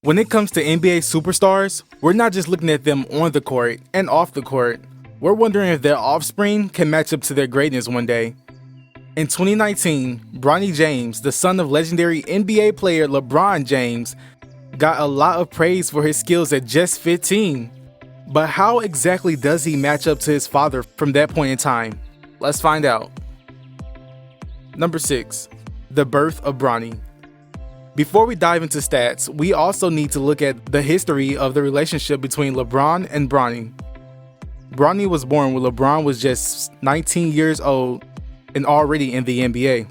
When it comes to NBA superstars, we're not just looking at them on the court and off the court. We're wondering if their offspring can match up to their greatness one day. In 2019, Bronny James, the son of legendary NBA player LeBron James, got a lot of praise for his skills at just 15. But how exactly does he match up to his father from that point in time? Let's find out. Number 6. The birth of Bronny. Before we dive into stats, we also need to look at the history of the relationship between LeBron and Bronny. Bronny was born when LeBron was just 19 years old and already in the NBA.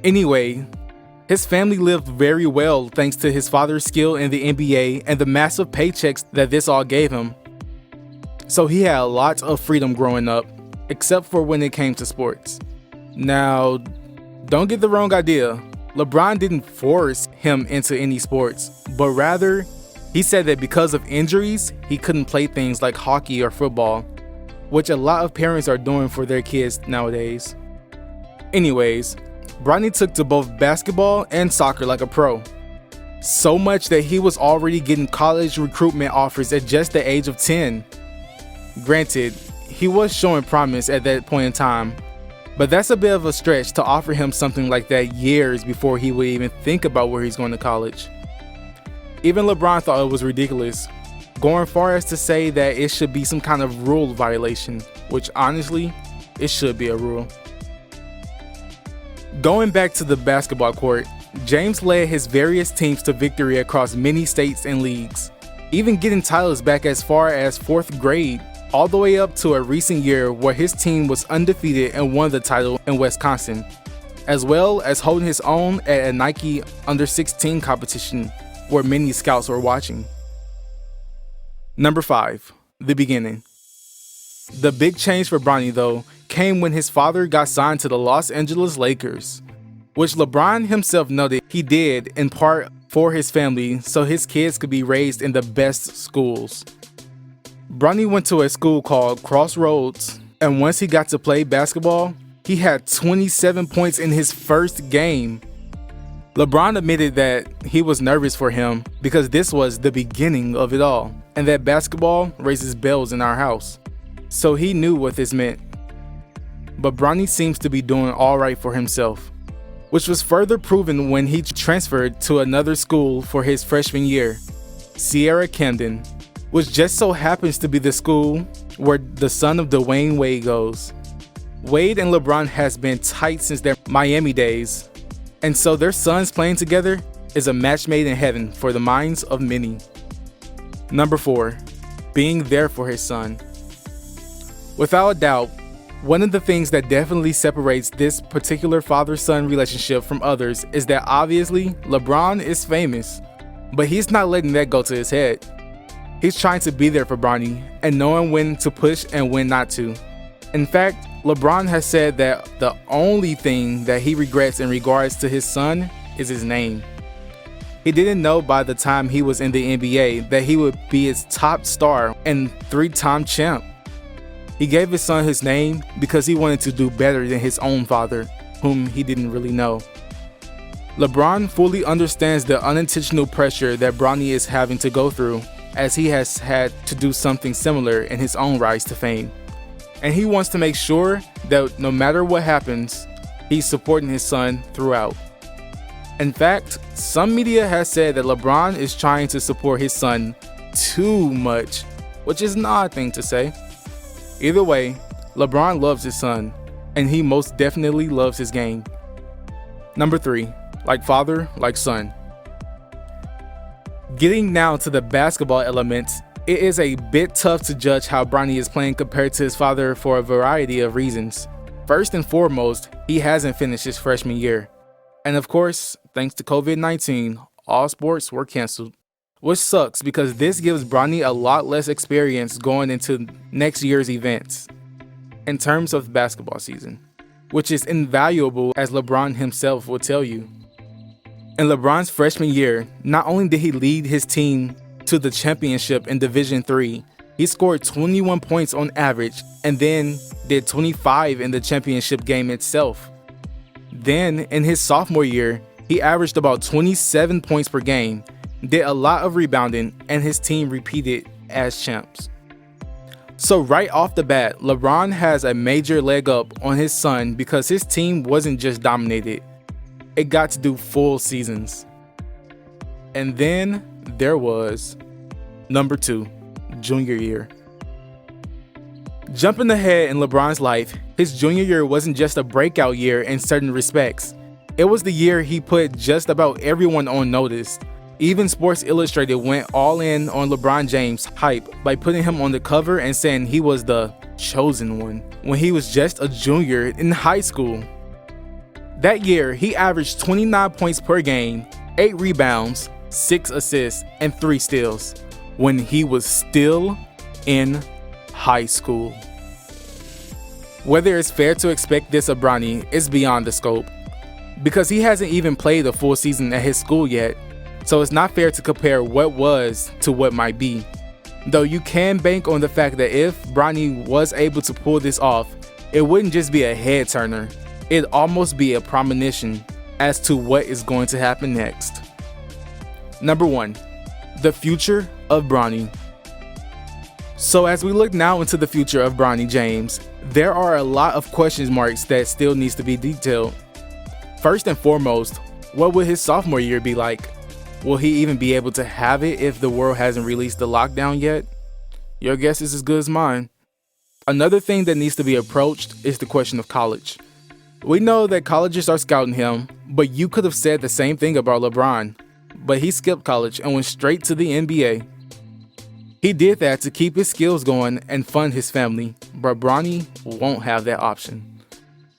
Anyway, his family lived very well thanks to his father's skill in the NBA and the massive paychecks that this all gave him. So he had a lot of freedom growing up, except for when it came to sports. Now, don't get the wrong idea. LeBron didn't force him into any sports, but rather, he said that because of injuries, he couldn't play things like hockey or football, which a lot of parents are doing for their kids nowadays. Anyways, Bronny took to both basketball and soccer like a pro. So much that he was already getting college recruitment offers at just the age of 10. Granted, he was showing promise at that point in time, but that's a bit of a stretch to offer him something like that years before he would even think about where he's going to college. Even LeBron thought it was ridiculous, going far as to say that it should be some kind of rule violation, which honestly, it should be a rule. Going back to the basketball court, James led his various teams to victory across many states and leagues, even getting titles back as far as 4th grade, all the way up to a recent year where his team was undefeated and won the title in Wisconsin, as well as holding his own at a Nike Under-16 competition where many scouts were watching. Number 5. The beginning. The big change for Bronny, though, came when his father got signed to the Los Angeles Lakers, which LeBron himself noted he did in part for his family so his kids could be raised in the best schools. Bronny went to a school called Crossroads, and once he got to play basketball, he had 27 points in his first game. LeBron admitted that he was nervous for him because this was the beginning of it all, and that basketball raises bells in our house. So he knew what this meant. But Bronny seems to be doing alright for himself, which was further proven when he transferred to another school for his freshman year, Sierra Camden, which just so happens to be the school where the son of Dwayne Wade goes. Wade and LeBron has been tight since their Miami days, and so their sons playing together is a match made in heaven for the minds of many. Number 4. Being there for his son. Without a doubt, one of the things that definitely separates this particular father-son relationship from others is that obviously LeBron is famous, but he's not letting that go to his head. He's trying to be there for Bronny and knowing when to push and when not to. In fact, LeBron has said that the only thing that he regrets in regards to his son is his name. He didn't know by the time he was in the NBA that he would be his top star and 3-time champ. He gave his son his name because he wanted to do better than his own father, whom he didn't really know. LeBron fully understands the unintentional pressure that Bronny is having to go through, as he has had to do something similar in his own rise to fame. And he wants to make sure that no matter what happens, he's supporting his son throughout. In fact, some media has said that LeBron is trying to support his son too much, which is an odd thing to say. Either way, LeBron loves his son, and he most definitely loves his game. Number 3, like father, like son. Getting now to the basketball elements, it is a bit tough to judge how Bronny is playing compared to his father for a variety of reasons. First and foremost, he hasn't finished his freshman year. And of course, thanks to COVID-19, all sports were canceled. Which sucks because this gives Bronny a lot less experience going into next year's events in terms of basketball season, which is invaluable as LeBron himself will tell you. In LeBron's freshman year, not only did he lead his team to the championship in Division III, he scored 21 points on average and then did 25 in the championship game itself. Then, in his sophomore year, he averaged about 27 points per game, did a lot of rebounding, and his team repeated as champs. So right off the bat, LeBron has a major leg up on his son because his team wasn't just dominated, it got to do full seasons. And then there was number 2, junior year. Jumping ahead in LeBron's life, his junior year wasn't just a breakout year in certain respects. It was the year he put just about everyone on notice. Even Sports Illustrated went all in on LeBron James' hype by putting him on the cover and saying he was the chosen one when he was just a junior in high school. That year, he averaged 29 points per game, 8 rebounds, 6 assists, and 3 steals when he was still in high school. Whether it's fair to expect this of Bronny is beyond the scope, because he hasn't even played a full season at his school yet, so it's not fair to compare what was to what might be. Though you can bank on the fact that if Bronny was able to pull this off, it wouldn't just be a head turner, it'd almost be a premonition as to what is going to happen next. Number 1, the future of Bronny. So as we look now into the future of Bronny James, there are a lot of question marks that still needs to be detailed. First and foremost, what will his sophomore year be like? Will he even be able to have it if the world hasn't released the lockdown yet? Your guess is as good as mine. Another thing that needs to be approached is the question of college. We know that colleges are scouting him, but you could have said the same thing about LeBron. But he skipped college and went straight to the NBA. He did that to keep his skills going and fund his family, but Bronny won't have that option.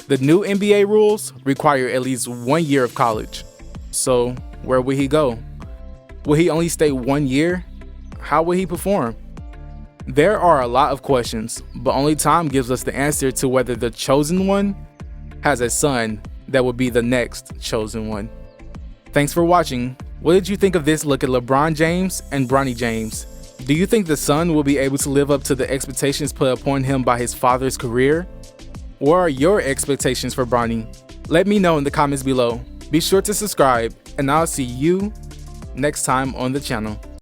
The new NBA rules require at least 1 year of college. So where will he go? Will he only stay 1 year? How will he perform? There are a lot of questions, but only time gives us the answer to whether the chosen one has a son that will be the next chosen one. Thanks for watching. What did you think of this look at LeBron James and Bronny James? Do you think the son will be able to live up to the expectations put upon him by his father's career? What are your expectations for Bronny? Let me know in the comments below. Be sure to subscribe, and I'll see you next time on the channel.